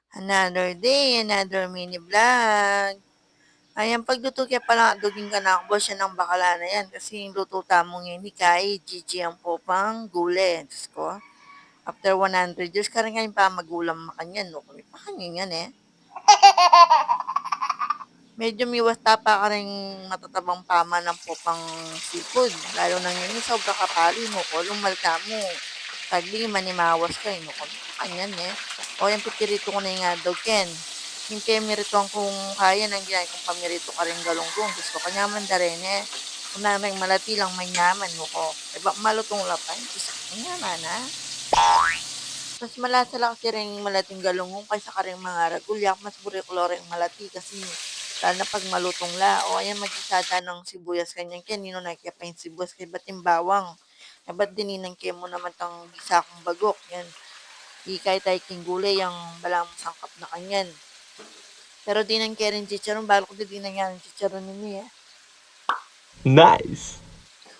Another day, another mini vlog. Ayan, pagluto kaya pala duging ka na ako, siya ng bakala na yan. Kasi yung luto tamong yun, ni Kai, Gigi ang popang gule. Diyos ko, after 100 years, ka rin ngayon pa magulang makanyan, no? Kami pa kanyan yan eh. Medyo miwas tapa ka rin matatabang pama ng popang seafood. Lalo na ngayon, sobra kapali, no? Kung malta mo, sagli, manimawas ka, no? Kami pa kanyan eh. O yan, pipirito ko na yung dog ken. Yung kaya mirituan kung kaya nang ginay kung pamirito ka rin galunggong. Gusto ko nyaman da rin eh. Kung namang malati lang may nyaman mo ko. Diba malutong lapay? Gusto ko nyaman ha. Mas malasa lang kasi rin malating galunggong kaysa ka rin mga ragulyak. Mas burikulo rin malati kasi lalo na pag malutong la. O ayan magisada ng sibuyas kanyang kaya nino nakikipa yung sibuyas kay bating bawang. Eh ba't dininan kayo mo naman tang gisa kong bagok? Yan. Ikay tayo king gulay ang balang sangkap na kanyan. Pero di nang kaya rin chicharon, balo ko di nang yan chicharon nini eh. Nice.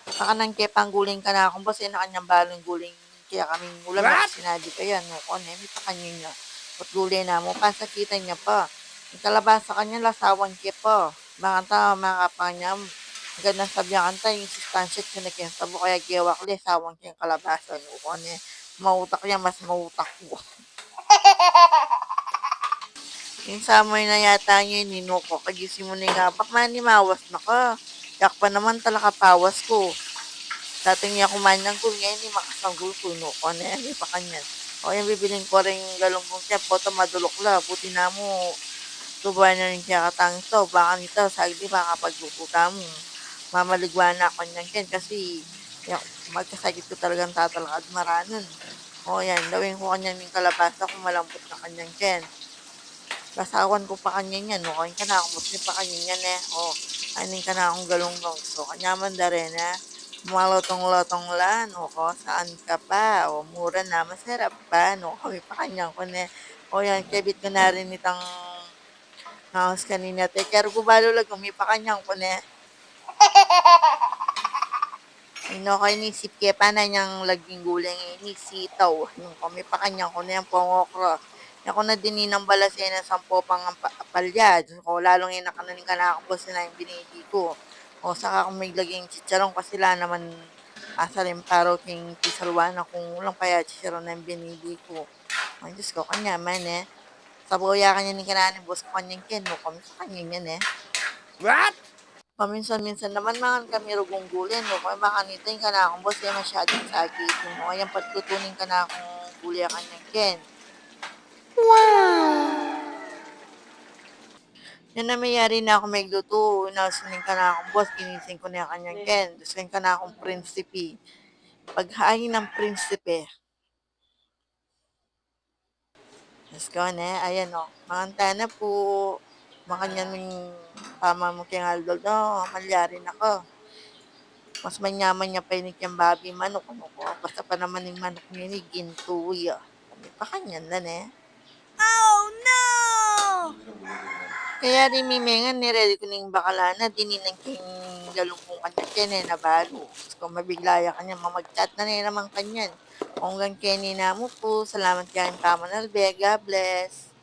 Baka nang kaya pangguling ka na akong boss, na kanyang balong guling kaya kaming ulam na sinadi ka yan. No, kon eh, may pa kanya niya. At gulay na mo, pasakita niya pa. Yung kalabasa kanya, lasawan kaya pa. Baka ta, mga kapanyam, gandang sabyakan tayo, yung sustansya ko na kaya sabo, kaya giwak li, sawang kaya kalabasa. No, kon eh, mautak niya, mas mautak ko. Yung summer na yata niya, ninuko, kagising mo na nga, bak manimawas na ka. Yak pa naman talaka pawas ko. Dating niya kumain ng gul, ngayon hindi makasanggol ko, no? O na yan, pa kanyan. O yan, bibiling ko rin galunggong siya, poto madulok la, buti na mo, tubuan na rin siya katangis to, baka nito, sagdi, baka paglukuta mo. Mamaligwa na ako niyan, Ken, kasi yak, magkasakit ko talagang tatalakad maranon. O yan, gawin ko kanyan yung kalabasa kung malambot na kanyan, Ken. Kasawan ko pa kanya yan, no? Kain ka na akong musli pa kanya yan eh. O, aning ka na akong galunggong. So, kanyaman da rin eh. Malotong-lotong la, no? Ko, saan ka pa? O, mura na, masarap pa, no? Kami pa kanyang ko ne. O, yan, kebit ko na rin itang house kanina. Te, kaya gubalo lang, kami pa kanyang ko ne. Ino ko inisip kaya pa na niyang laging gulang inisitaw. Yung kami pa kanyang ko na yung pangokro. Ako na din ng balas na sampo pang palyad. O lalong yung nakanaling ka na ako boss na yung binili ko. O saka kung may laging chicharon kasi la naman asalim paro king pisalwana kung ulang paya chicharon na yung binili ko. Ay Diyos ko, kanya man eh. Sabuya kanya ni kananin boss ko kanyang ken. No, kami sa kanya yan eh. What? Paminsan-minsan naman mga kami rugong gulin, no? Kaya makanitin ka na akong boss, eh, masyadong sakit. No? Kaya pagtutunin ka na akong gulay kanyang ken. Wow! Yan na mayari na ako may luto. Inasunin ka na akong boss, ginising ko na yung kanyang ken. Dusain ka na akong prinsipe. Paghain ng prinsipe. Let's go na. Ayan o. Mga na po. Makanyan yung tama mo kaya haldol. No, malyarin ako. Mas manyaman niya pa inik yung babi manok. Ano ko. Basta pa naman yung manok niya ni gintuy. Kami pa kanyan na eh. Oh no! Kaya rin mimengan ni ready ko ning bakalana. Dininan king galungkong kanya kene na balo. Kung mabiglaya kanya mamagchat na naman kanyan. Kung gan kene na mo po. Salamat kain tama na. God bless.